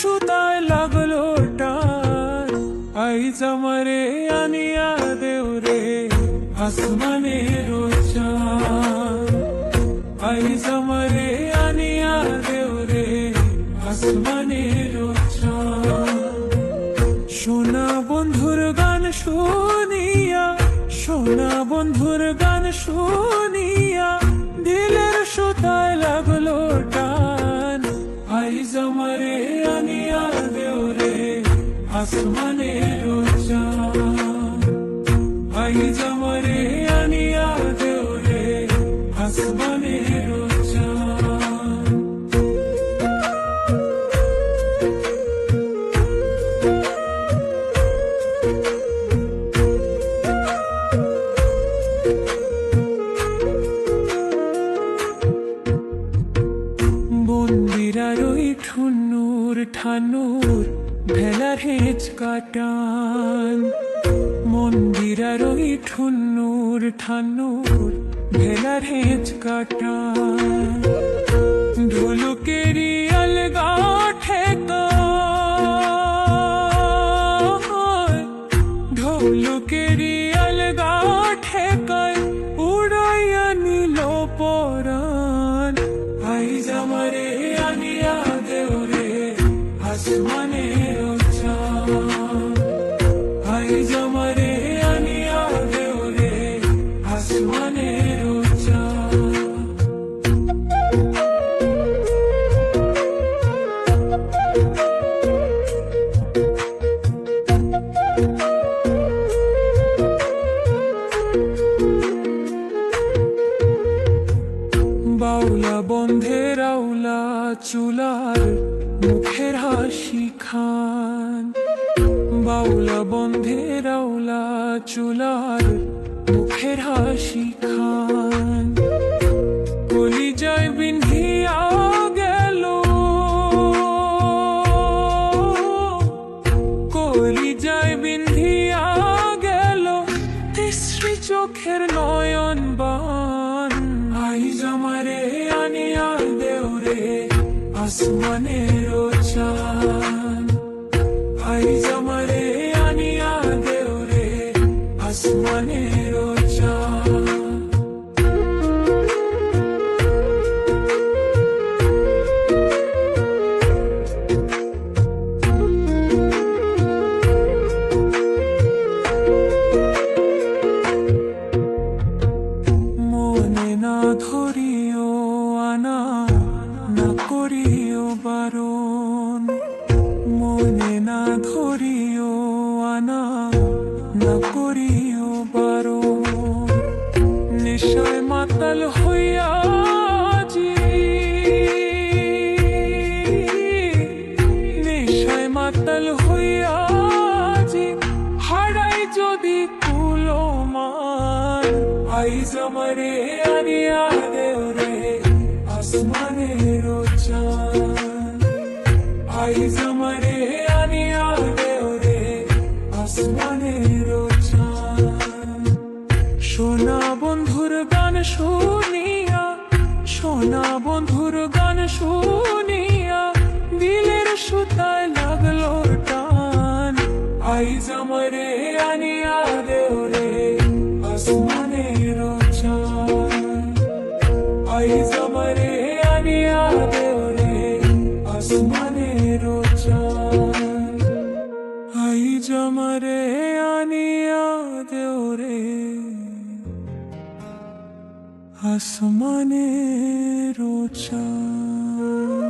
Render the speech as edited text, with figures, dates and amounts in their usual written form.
সুতায় লাগলো টান, আইজ আমারে আনিয়া দেও রে আসমানের চাঁদ, আইজ আমারে আনিয়া দেও রে আসমানের চাঁদ। সোনা বন্ধুর গান শুনিয়া, সোনা বন্ধুর গান শুনিয়া দিলের সুতায় লাগলো টান, আইজ আমারে আনিয়া দেও রে আসমানের চাঁদ, আইজ আমারে আনিয়া দেও রে আসমানের চাঁদ। বন্দিরার ওই ঠুনুর ঠানুর ভেলার হেঁচ কাটান, মন্দিরার ওই ঠুনুর ঠানুর ভেলার হেঁচ কাটান, ঢোলকেরি আলগা ঠেকা, ঢোলকেরি আলগা ঠেকায় উড়াইয়া নিল পরাণ, আইজ আমারে আনিয়া দেও রে আসমানের চাঁদ, আইজ আমারে আনিয়া দেও রে আসমানের চাঁদ। বাউলা বন্ধের আউলা চুলার মুখের হাসি খান, বাউলা বন্ধের আউলা চুলার মুখের হাসি খান, কলিজায় বিন্ধিয়া গেল, কলিজায় বিন্ধিয়া গেল তিশ্রী চোখের নয়ন বান, আইজ আমারে আনিয়া দেও রে আসমানের চাঁদ, আইজ আমারে আনিয়া দেও রে আসমানের চাঁদ। মনে না ধরিও আনা, না করিও বারণ, মনে না ধরিও আনা, না করিও বারণ, নেশায় মাতাল হইয়া জি, নেশায় মাতাল হইয়া জি হারাই যদি কুলো মান, আইজ আমারে আনিয়া দেও রে আসমানের চাঁদ, আইজ আমারে আনিয়া দেও রে আসমানের চাঁদ। সোনা বন্ধুর গান শুনিয়া, সোনা বন্ধুর গান শুনিয়া দিলের সুতায় লাগলো টান, আইজ আমারে আনিয়া দেও রে আসমানের চাঁদ, আইজ আমারে আনিয়া দেও রে আসমানের চাঁদ, আইজ আমারে আনিয়া দেও রে আসমানের চাঁদ।